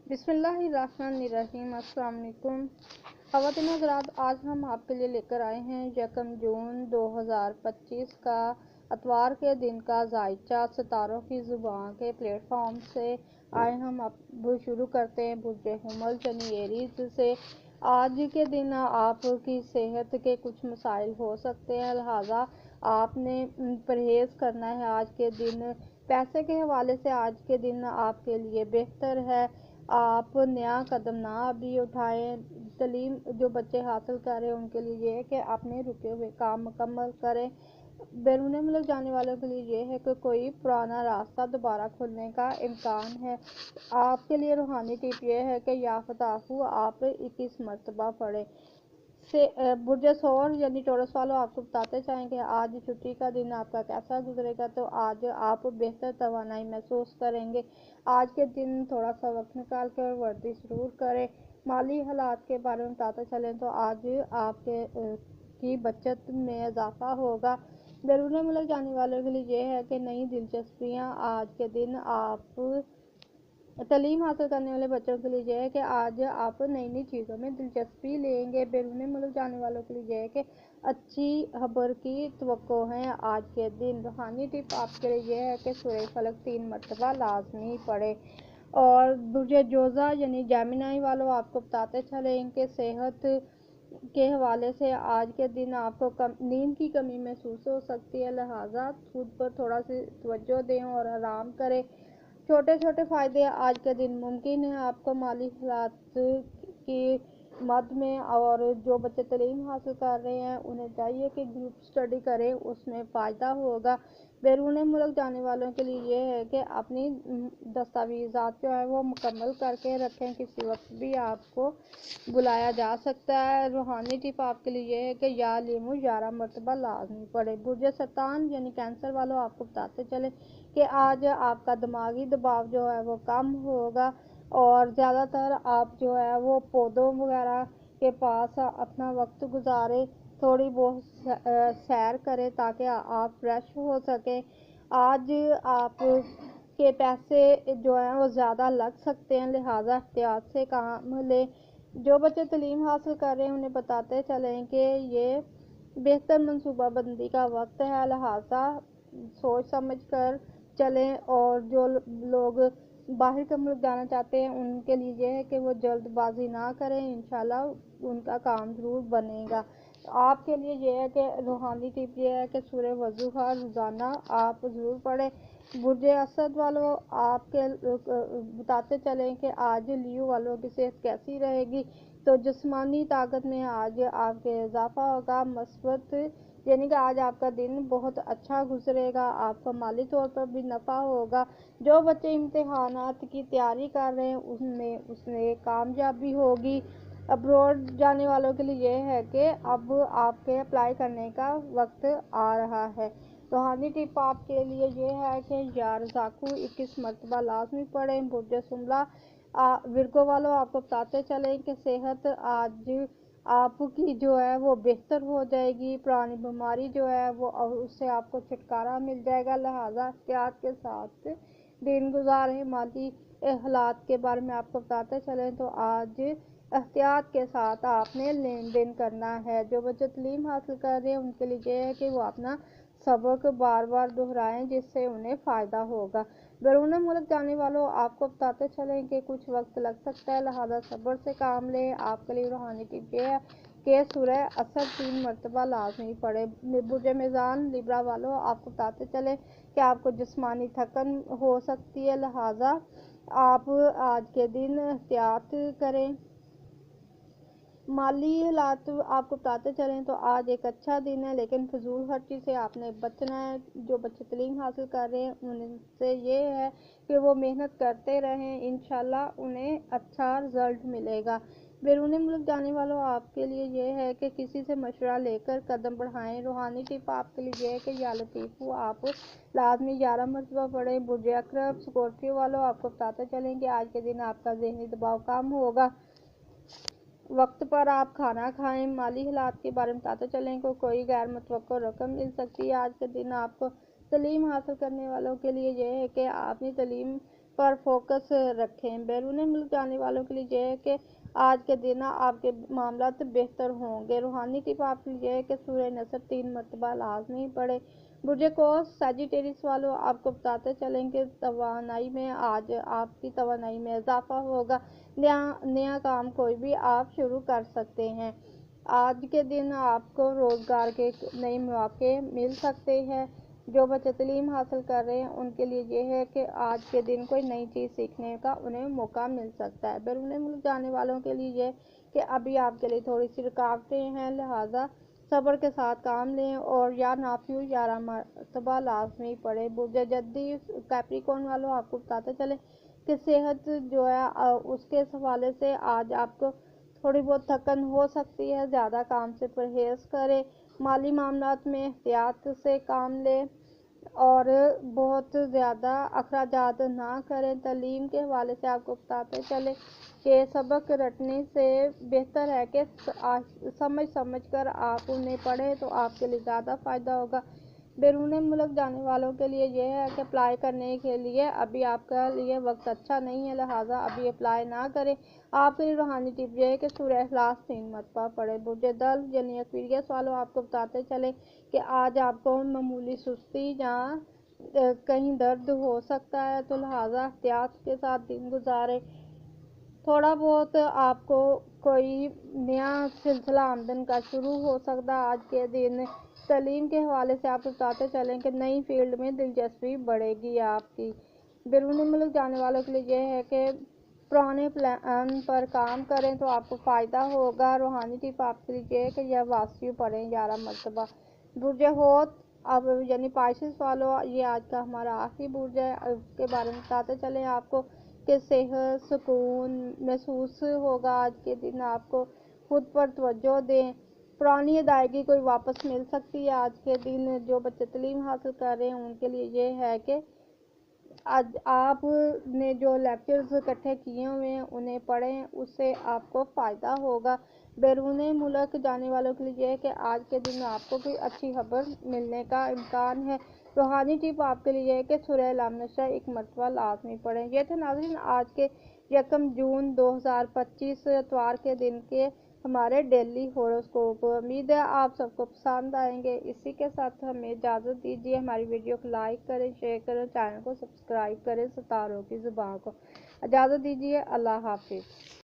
बिस्मिल्लाहिर्रहमानिर्रहीम। अस्सलाम वालेकुम ख़वातीन हज़रात, आज हम आपके लिए लेकर आए हैं 1 जून 2025 का अतवार के दिन का जायचा सितारों की ज़ुबान के प्लेटफॉर्म से। आए हम अब शुरू करते हैं बुर्ज हुमल यानी एरीज से। आज के दिन आपकी सेहत के कुछ मसाइल हो सकते हैं, लिहाजा आपने परहेज़ करना है। आज के दिन पैसे के हवाले से आज के दिन आपके लिए बेहतर है। आप नया कदम ना अभी उठाएं। तालीम जो बच्चे हासिल कर रहे हैं उनके लिए ये है कि अपने रुके हुए काम मुकम्मल करें। बैरून मुल्क जाने वालों के लिए ये है कि कोई पुराना रास्ता दोबारा खुलने का इम्कान है। आपके लिए रूहानी टिप ये है कि या फताहू आप 21 मरतबा पढ़ें। बुर्ज सौर यानी टॉरस वालों, आपको बताते चाहें कि आज छुट्टी का दिन आपका कैसा गुजरेगा। तो आज आप बेहतर तवानाई महसूस करेंगे। आज के दिन थोड़ा सा वक्त निकाल कर वर्जिश ज़रूर करें। माली हालात के बारे में बताते चलें तो आज आपके की बचत में इजाफा होगा। बैरून मुल्क जाने वालों के लिए ये है कि नई दिलचस्पियाँ। आज के दिन आप तालीम हासिल करने वाले बच्चों के लिए यह है कि आज आप नई नई चीज़ों में दिलचस्पी लेंगे। बैरून मुल्क जाने वालों के लिए यह है कि अच्छी खबर की तवक्को है। आज के दिन रूहानी टिप आपके लिए यह है कि सूरह फलक 3 मरतबा लाजमी पढ़े। और बुर्ज जोज़ा यानी जेमिनी वालों, आपको बताते चलें कि सेहत के हवाले से आज के दिन आपको नींद की कमी महसूस हो सकती है, लिहाजा खुद पर थोड़ा सी तवज्जो दें और आराम करें। छोटे छोटे फ़ायदे आज के दिन मुमकिन है आपको माली हालात की मद में। और जो बच्चे तालीम हासिल कर रहे हैं उन्हें चाहिए कि ग्रुप स्टडी करें, उसमें फ़ायदा होगा। बैरून मुल्क जाने वालों के लिए ये है कि अपनी दस्तावेज़ात जो है वो मुकम्मल करके रखें, किसी वक्त भी आपको बुलाया जा सकता है। रूहानी टिप आपके लिए ये है कि या लीमू 11 मरतबा लाजमी पढ़े। बुर्ज सरतान यानी कैंसर वालों, आपको बताते चले कि आज आपका दिमागी दबाव जो है वो कम होगा और ज़्यादातर आप जो है वो पौधों वगैरह के पास अपना वक्त गुजारें, थोड़ी बहुत सैर करें ताकि आप फ्रेश हो सकें। आज आप के पैसे जो हैं वो ज़्यादा लग सकते हैं, लिहाजा एहतियात से काम लें। जो बच्चे तालीम हासिल कर रहे हैं उन्हें बताते चलें कि ये बेहतर मनसूबा बंदी का वक्त है, लिहाजा सोच समझ कर चलें। और जो लोग बाहर के मुल्क जाना चाहते हैं उनके लिए ये है कि वो जल्दबाजी ना करें, इंशाल्लाह उनका काम ज़रूर बनेगा। आपके लिए ये है कि रूहानी टिप ये है कि सूरह वज़ूहा रोज़ाना आप ज़रूर पढ़ें। बुर्ज असद वालों, आपके बताते चलें कि आज लियो वालों की सेहत कैसी रहेगी। तो जिस्मानी ताकत में आज आपके इजाफा होगा। मस्बत यानी कि आज आपका दिन बहुत अच्छा गुजरेगा, आपको माली तौर पर भी नफ़ा होगा। जो बच्चे इम्तिहानात की तैयारी कर रहे हैं उसमें कामयाबी होगी। अब्रॉड जाने वालों के लिए यह है कि अब आपके अप्लाई करने का वक्त आ रहा है। रूहानी टिप आपके लिए ये है कि या रज़ाकू 21 मरतबा लाजमी पढ़ें। बुर्ज सुमला विरगो वालों, आपको बताते चलें कि सेहत आज आपकी जो है वो बेहतर हो जाएगी। पुरानी बीमारी जो है वो उससे आपको छुटकारा मिल जाएगा, लिहाजा एहतियात के साथ दिन गुजारें। माली हालात के बारे में आपको बताते चलें तो आज एहतियात के साथ आपने लेन देन करना है। जो बच्चे तालीम हासिल कर रहे हैं उनके लिए ये है कि वो अपना सबक बार बार दोहराएं, जिससे उन्हें फ़ायदा होगा। बैरून मुल्क जाने वालों, आपको बताते चलें कि कुछ वक्त लग सकता है, लिहाजा सब्र से काम लें। आपके लिए रूहानी टिप ये है कि सूरह असद 3 मरतबा लाजमी पढ़े। बुर्ज मीज़ान लिब्रा वालों, आपको बताते चलें कि आपको जिस्मानी थकन हो सकती है, लिहाजा आप आज के दिन एहतियात करें। माली हालात आपको बताते चलें तो आज एक अच्छा दिन है, लेकिन फजूल खर्ची से आपने बचना है। जो बच्चे तालीम हासिल कर रहे हैं उनसे ये है कि वो मेहनत करते रहें, इंशाल्लाह उन्हें अच्छा रिजल्ट मिलेगा। बैरून मुल्क जाने वालों, आपके लिए ये है कि किसी से मशवरा लेकर कदम बढ़ाएं। रूहानी टिप आपके लिए ये है कि या लतीफ़ू आप लाजमी 11 मरतबा पढ़ें। बुर्ज अकरब स्कॉर्पियो वालों, आपको बताते चलें कि आज के दिन आपका ज़हनी दबाव कम होगा, वक्त पर आप खाना खाएं। माली हालात के बारे में बताते चलें को कोई गैर मुतवक्को रकम मिल सकती है। आज के दिन आपको तालीम हासिल करने वालों के लिए यह है कि अपनी तालीम पर फोकस रखें। बैरून मुल्क जाने वालों के लिए यह है कि आज के दिन आपके मामलात बेहतर होंगे। रूहानी टिप आपके लिए है कि सूरह नसर 3 मरतबा लाज़मी पढ़े। बुर्ज कोस सजिटेरियस वालों, आपको बताते चलें कि तवानाई में आज आपकी तवानाई में इजाफा होगा। नया काम कोई भी आप शुरू कर सकते हैं। आज के दिन आपको रोज़गार के नए मौके मिल सकते हैं। जो बच्चे तालीम हासिल कर रहे हैं उनके लिए ये है कि आज के दिन कोई नई चीज़ सीखने का उन्हें मौका मिल सकता है। बैरून मुल्क जाने वालों के लिए ये कि अभी आपके लिए थोड़ी सी रुकावटें हैं, लिहाजा सब्र के साथ काम लें और या नाफियु 11 मरतबा लाजमी पढ़े। बुर्ज जद्दी कैप्रिकॉर्न वालों, आपको बताते चले कि सेहत जो है उसके हवाले से आज आपको थोड़ी बहुत थकन हो सकती है। ज़्यादा काम से परहेज़ करें। माली मामलात में एहतियात से काम लें और बहुत ज़्यादा अखराजात ना करें। तालीम के हवाले से आपको बताते चले कि सबक रटने से बेहतर है कि समझ कर आप उन्हें पढ़ें तो आपके लिए ज़्यादा फ़ायदा होगा। बैरून मुल्क जाने वालों के लिए यह है कि अप्लाई करने के लिए अभी आपका लिए वक्त अच्छा नहीं है, लिहाजा अभी अप्लाई ना करें। आपके लिए रूहानी टिप यह है कि सूरह इखलास 3 मरतबा पढ़े। बुर्ज दल यानी एक्वेरियस वालों, आपको बताते चले कि आज आपको मामूली सुस्ती या कहीं दर्द हो सकता है, तो लिहाजा एहतियात के साथ दिन गुजारें। थोड़ा बहुत आपको कोई नया सिलसिला आमदन का शुरू हो सकता है आज के दिन। तालीम के हवाले से आपको बताते चलें कि नई फील्ड में दिलचस्पी बढ़ेगी आपकी। बैरून मुल्क जाने वालों के लिए यह है कि पुराने प्लान पर काम करें तो आपको फ़ायदा होगा। रूहानी टिप आपके लिए है कि यह वासियु पढ़ें 11 मरतबा। बुर्ज होत अब यानी पाइसेस वालों, ये आज का हमारा आखिरी बुर्ज है। उसके बारे में बताते चलें आपको कि सेहत सुकून महसूस होगा। आज के दिन आपको खुद पर तवज्जो दें। पुरानी अदायगी कोई वापस मिल सकती है आज के दिन। जो बच्चे तालीम हासिल कर रहे हैं उनके लिए ये है कि आज आपने जो लेक्चर्स इकट्ठे किए हुए हैं उन्हें पढ़ें, उससे आपको फ़ायदा होगा। बैरून मुल्क जाने वालों के लिए यह है कि आज के दिन आपको कोई अच्छी खबर मिलने का इम्कान है। रूहानी टिप आपके लिए है कि सूरह अल नशर 1 मरतबा लाजमी पढ़ें। ये थे नाज़रीन आज के 1 जून 2025 इतवार के दिन के हमारे डेली हॉरोस्कोप। उम्मीद है आप सबको पसंद आएंगे। इसी के साथ हमें इजाज़त दीजिए। हमारी वीडियो को लाइक करें, शेयर करें, चैनल को सब्सक्राइब करें। सितारों की ज़ुबान को इजाज़त दीजिए। अल्लाह हाफिज़।